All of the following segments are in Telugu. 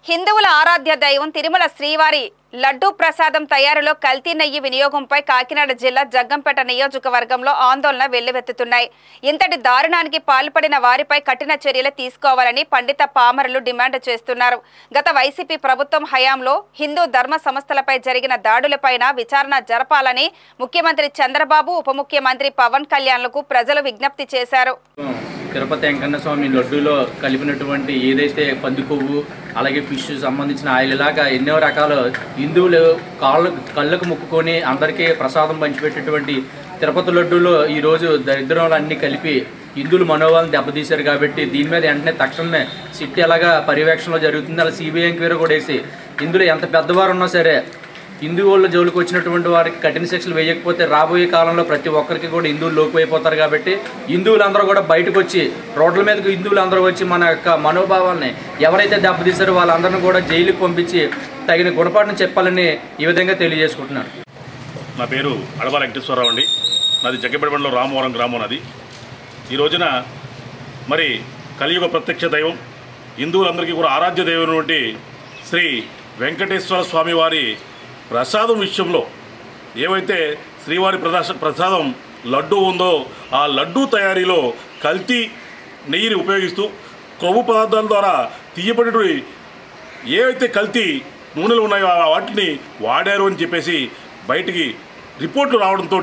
హిందువుల ఆరాధ్య దైవం తిరుమల శ్రీవారి లడ్డూ ప్రసాదం తయారీలో కల్తీ నెయ్యి వినియోగంపై కాకినాడ జిల్లా జగ్గంపేట నియోజకవర్గంలో ఆందోళన వెల్లువెత్తుతున్నాయి. ఇంతటి దారుణానికి పాల్పడిన వారిపై కఠిన చర్యలు తీసుకోవాలని పండిత పామరులు డిమాండ్ చేస్తున్నారు. గత వైసీపీ ప్రభుత్వం హయాంలో హిందూ ధర్మ సంస్థలపై జరిగిన దాడులపైన విచారణ జరపాలని ముఖ్యమంత్రి చంద్రబాబు, ఉప ముఖ్యమంత్రి పవన్ కళ్యాణ్లకు ప్రజలు విజ్ఞప్తి చేశారు. తిరుపతి వెంకన్న స్వామి లడ్డూలో కలిపినటువంటి ఏదైతే పంది కొవ్వు అలాగే ఫిష్ సంబంధించిన ఆయిల్ ఇలాగా ఎన్నో రకాల హిందువులు కళ్ళకు ముక్కుకొని అందరికీ ప్రసాదం పంచిపెట్టేటువంటి తిరుపతి లడ్డూలో ఈరోజు దరిద్రాలు అన్నీ కలిపి హిందువుల మనోభావాలను దెబ్బతీశారు. కాబట్టి దీని మీద వెంటనే తక్షణమే సిట్ ఎలాగా పర్యవేక్షణలో జరుగుతుంది, అలా సిబిఐ ఎంక్వైరీ కూడా వేసి ఇందులో ఎంత పెద్దవారు ఉన్నా సరే హిందువుల జోలికి వచ్చినటువంటి వారికి కఠిన శిక్షలు వేయకపోతే రాబోయే కాలంలో ప్రతి ఒక్కరికి కూడా హిందువులు లోపైపోతారు. కాబట్టి హిందువులందరూ కూడా బయటకు వచ్చి రోడ్ల మీదకి హిందువులందరూ వచ్చి మన యొక్క మనోభావాల్ని ఎవరైతే దెబ్బతీశారో వాళ్ళందరినీ కూడా జైలుకి పంపించి తగిన గుణపాఠం చెప్పాలని ఈ విధంగా తెలియజేసుకుంటున్నాను. నా పేరు అడవాల వెంకటేశ్వరరావు అండి. నాది జగ్గంపేట మండలం రామవరం గ్రామం. నాది ఈ రోజున మరి కలియుగ ప్రత్యక్ష దైవం హిందువులందరికీ కూడా ఆరాధ్య దైవం వంటి శ్రీ వెంకటేశ్వర స్వామి వారి ప్రసాదం విషయంలో ఏవైతే శ్రీవారి ప్రసాదం లడ్డూ ఉందో ఆ లడ్డూ తయారీలో కల్తీ నెయ్యిని ఉపయోగిస్తూ కొవ్వు పదార్థాల ద్వారా తీయబడి ఏవైతే కల్తీ నూనెలు ఉన్నాయో వాటిని వాడారు అని చెప్పేసి బయటికి రిపోర్ట్లు రావడంతో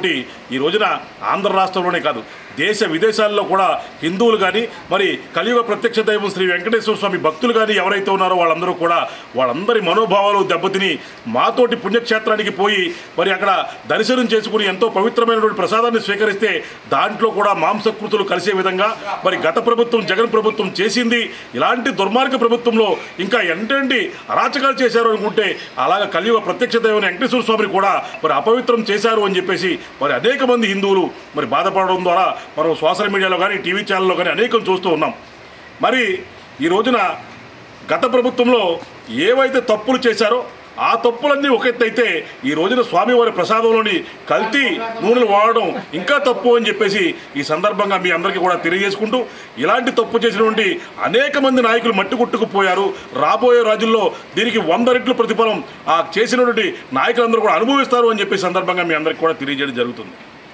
ఈ రోజున ఆంధ్ర రాష్ట్రంలోనే కాదు దేశ విదేశాల్లో కూడా హిందువులు కానీ మరి కలియుగ ప్రత్యక్ష దైవం శ్రీ వెంకటేశ్వర స్వామి భక్తులు కానీ ఎవరైతే ఉన్నారో వాళ్ళందరూ కూడా వాళ్ళందరి మనోభావాలు దెబ్బతిని మాతోటి పుణ్యక్షేత్రానికి పోయి మరి అక్కడ దర్శనం చేసుకుని ఎంతో పవిత్రమైనటువంటి ప్రసాదాన్ని స్వీకరిస్తే దాంట్లో కూడా మాంసకృతులు కలిసే విధంగా మరి గత ప్రభుత్వం జగన్ ప్రభుత్వం చేసింది. ఇలాంటి దుర్మార్గ ప్రభుత్వంలో ఇంకా ఎంటంటి అరాచకాలు చేశారు అనుకుంటే అలాగే కలియుగ ప్రత్యక్ష దైవం వెంకటేశ్వర స్వామిని కూడా మరి అపవిత్రం చేశారు అని చెప్పేసి మరి అనేక మంది హిందువులు మరి బాధపడడం ద్వారా మనం సోషల్ మీడియాలో కానీ టీవీ ఛానల్లో కానీ అనేకం చూస్తూ ఉన్నాం. మరి ఈ రోజున గత ప్రభుత్వంలో ఏవైతే తప్పులు చేశారో ఆ తప్పులన్నీ ఒక ఎత్తు అయితే ఈ రోజున స్వామివారి ప్రసాదంలోని కల్తీ నూనెలు వాడడం ఇంకా తప్పు అని చెప్పేసి ఈ సందర్భంగా మీ అందరికీ కూడా తెలియజేసుకుంటూ ఇలాంటి తప్పు చేసినటువంటి అనేక మంది నాయకులు మట్టి కొట్టుకుపోయారు. రాబోయే రోజుల్లో దీనికి 100 రెట్లు ప్రతిఫలం ఆ చేసినటువంటి నాయకులందరూ కూడా అనుభవిస్తారు అని చెప్పే సందర్భంగా మీ అందరికీ కూడా తెలియజేయడం జరుగుతుంది.